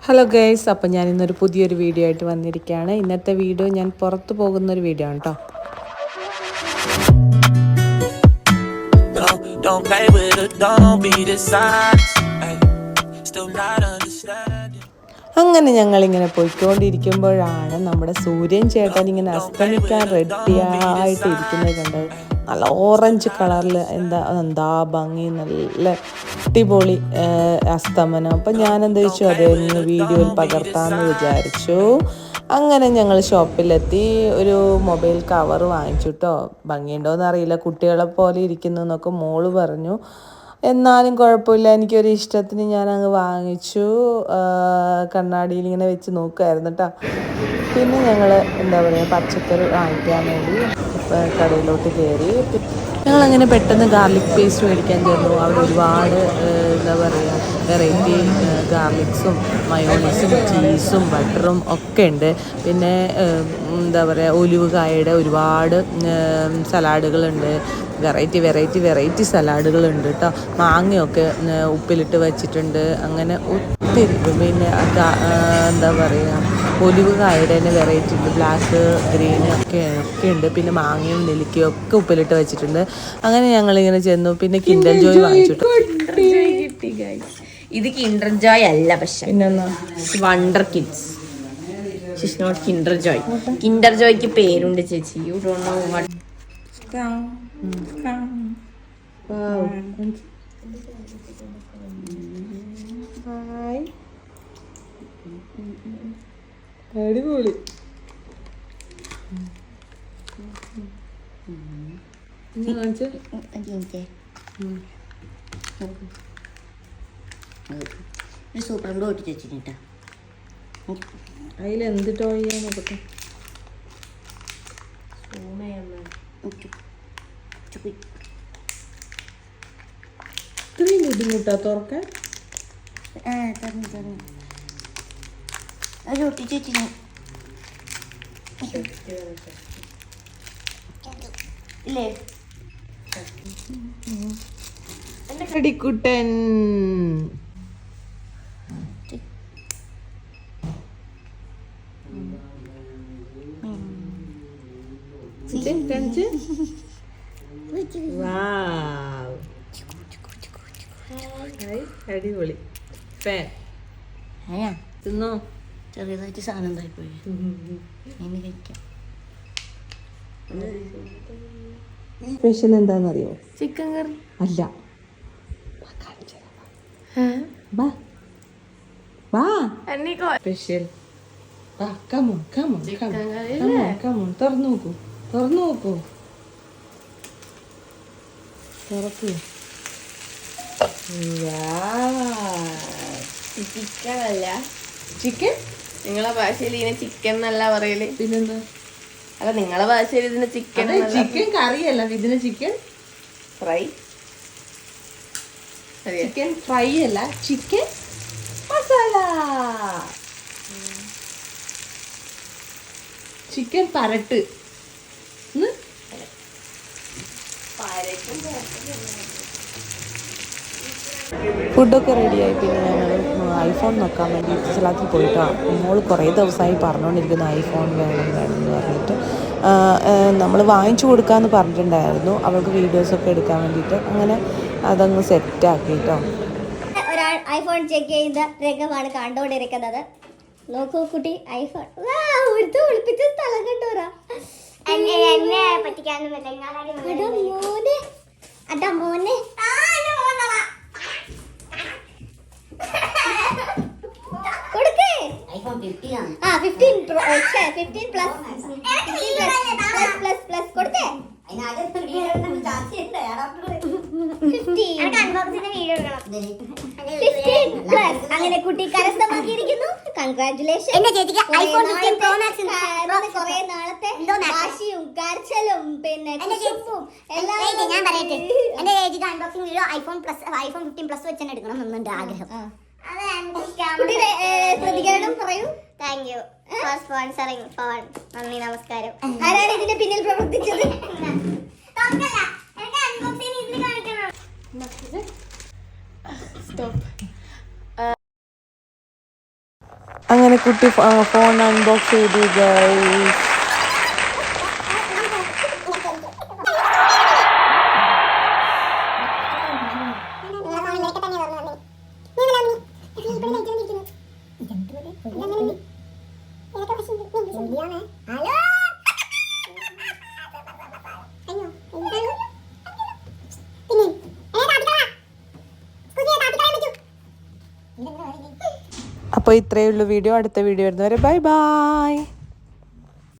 Hello guys, അപ്പോൾ ഞാൻ ഇന്നൊരു പുതിയൊരു വീഡിയോ ആയിട്ട് വന്നിരിക്കുകയാണ്. ഇന്നത്തെ വീഡിയോ ഞാൻ പുറത്ത് പോകുന്നൊരു വീഡിയോ ആണ് കേട്ടോ. അങ്ങനെ ഞങ്ങളിങ്ങനെ പോയിക്കൊണ്ടിരിക്കുമ്പോഴാണ് നമ്മുടെ സൂര്യൻ ചേട്ടൻ ഇങ്ങനെ അസ്തമിക്കാൻ റെഡിയായിട്ട് ഇരിക്കുന്നത് കണ്ടത്. നല്ല ഓറഞ്ച് കളറിൽ എന്താ ഭംഗി, നല്ല അടിപൊളി അസ്തമനം. അപ്പം ഞാനെന്താ വെച്ചു അത് വീഡിയോയിൽ പകർത്താമെന്ന് വിചാരിച്ചു. അങ്ങനെ ഞങ്ങൾ ഷോപ്പിലെത്തി ഒരു മൊബൈൽ കവർ വാങ്ങിച്ചു കേട്ടോ. ഭംഗിയുണ്ടോയെന്ന് അറിയില്ല, കുട്ടികളെ പോലെ ഇരിക്കുന്നു എന്നൊക്കെ മോള് പറഞ്ഞു. എന്നാലും കുഴപ്പമില്ല, എനിക്കൊരു ഇഷ്ടത്തിന് ഞാൻ അങ്ങ് വാങ്ങിച്ചു. കണ്ണാടിയിൽ ഇങ്ങനെ വെച്ച് നോക്കുമായിരുന്നു കേട്ടോ. പിന്നെ ഞങ്ങൾ എന്താ പറയുക, പച്ചക്കറി വാങ്ങിക്കാൻ വേണ്ടി കടയിലോട്ട് കയറി. ഞങ്ങളങ്ങനെ പെട്ടെന്ന് ഗാർലിക് പേസ്റ്റ് മേടിക്കാൻ ചെന്നു. അവിടെ ഒരുപാട് എന്താ പറയുക വെറൈറ്റി ഗാർലിക്സും മയോണീസും ചീസും ബട്ടറും ഒക്കെ ഉണ്ട്. പിന്നെ എന്താ പറയുക ഒലിവ് കായയുടെ ഒരുപാട് സലാഡുകളുണ്ട്. വെറൈറ്റി സലാഡുകളുണ്ട് കേട്ടോ. മാങ്ങയൊക്കെ ഉപ്പിലിട്ട് വച്ചിട്ടുണ്ട്. അങ്ങനെ ഒത്തിരി. പിന്നെ എന്താ പറയുക ഒലിവ് കായയുടെ തന്നെ വെറൈറ്റി ഉണ്ട്, ബ്ലാക്ക് ഗ്രീൻ ഒക്കെ ഉണ്ട്. പിന്നെ മാങ്ങയും നെല്ലിക്കയും ഒക്കെ ഉപ്പിലിട്ട് വെച്ചിട്ടുണ്ട്. അങ്ങനെ ഞങ്ങളിങ്ങനെ ചെന്നു. പിന്നെ കിൻഡർ ജോയ് വാങ്ങിച്ചിട്ടു. ഇത് കിൻഡർ ജോയ് അല്ല, പക്ഷെ wonder kids. She's not Kinder Joy. Kinder ജോയ്ക്ക് പേരുണ്ട് ചേച്ചി. You don't know what. അടിപൊളി. സൂപ്പർ കൂടെ ഒട്ടിച്ച് വെച്ചിട്ടാ. അതിലെന്ത് ടോയാണ് നോക്കട്ടെ. ഇത്രയും ബുദ്ധിമുട്ടാ തുറക്കാൻ. അത് ഒട്ടിച്ച് വെച്ചില്ല. ഇല്ലേ കടിക്കുട്ടൻ. അടിപൊളി ഫാൻ. തിന്നോ? ചെറിയതായിട്ട് സാധനം എന്തായിപ്പോയി. ഇനി കഴിക്കാം. സ്പെഷ്യൽ എന്താണെന്നറിയോ? ചിക്കൻ കറി അല്ല. സ്പെഷ്യൽ തുറന്നു നോക്കൂ. തുറക്കൂ. ചിക്കൻ അല്ല, ചിക്കൻ. നിങ്ങളെ ഭാഷയിൽ ഇതിനെ ചിക്കൻ എന്നല്ല പറയല്. പിന്നെന്താ? അല്ല, നിങ്ങളെ ഭാഷയിൽ ഇതിന് ചിക്കൻ. ചിക്കൻ കറിയല്ല, ഇതിന് ചിക്കൻ ഫ്രൈ. ചിക്കൻ ഫ്രൈ അല്ല, ചിക്കൻ മസാല. ചിക്കൻ പരട്ട്. ഫുഡൊക്കെ റെഡിയായി. പിന്നെ ഞങ്ങൾ ഐഫോൺ നോക്കാൻ വേണ്ടി സ്ഥലത്തിൽ പോയിട്ടോ. മോള് കുറേ ദിവസമായി പറഞ്ഞുകൊണ്ടിരിക്കുന്നു ഐഫോൺ വേണമെന്ന് പറഞ്ഞിട്ട്. നമ്മൾ വാങ്ങിച്ചു കൊടുക്കാമെന്ന് പറഞ്ഞിട്ടുണ്ടായിരുന്നു അവൾക്ക് വീഡിയോസൊക്കെ എടുക്കാൻ വേണ്ടിയിട്ട്. അങ്ങനെ അതങ്ങ് സെറ്റാക്കിട്ടോ. ഒരാൾ ഐഫോൺ ചെക്ക് ചെയ്ത രംഗമാണ് കണ്ടുകൊണ്ടിരിക്കുന്നത്. നോക്കൂ കുട്ടി, ഐഫോൺ ഒളിപ്പിച്ച സ്ഥലം കണ്ടോറാ. എന്നെ പറ്റിക്കാനും മോനെ കൊടുക്കേ. 15 പ്ലസ് കൊടുത്തേ. അങ്ങനെ കുട്ടി കരസ്ഥമാക്കിയിരിക്കുന്നു. കൺഗ്രാറ്റുലേഷൻ. കുറെ നാളത്തെ വാശിയും കരച്ചിലും പിന്നെ എല്ലാം ഞാൻ പറയട്ടെ. എന്റെ ചേച്ചിക്ക് അൺബോക്സിംഗ് വീഡിയോ ഐഫോൺ 15 പ്ലസ് വെച്ച് എടുക്കണം എന്നുണ്ട് ആഗ്രഹം. പ്രതികരണം പറയൂ. Thank you for sponsoring phone. നന്ദി, നമസ്കാരം. ആരാണ് ഇതിന്റെ പിന്നിൽ പ്രവർത്തിച്ചത്? അങ്ങനെ കുട്ടി ഫോൺ അൺബോക്സ് ചെയ്തു ഗൈസ്. അപ്പോൾ ഇത്രയേ ഉള്ളൂ വീഡിയോ. അടുത്ത വീഡിയോ വരുന്നവരെ ബൈ ബൈ.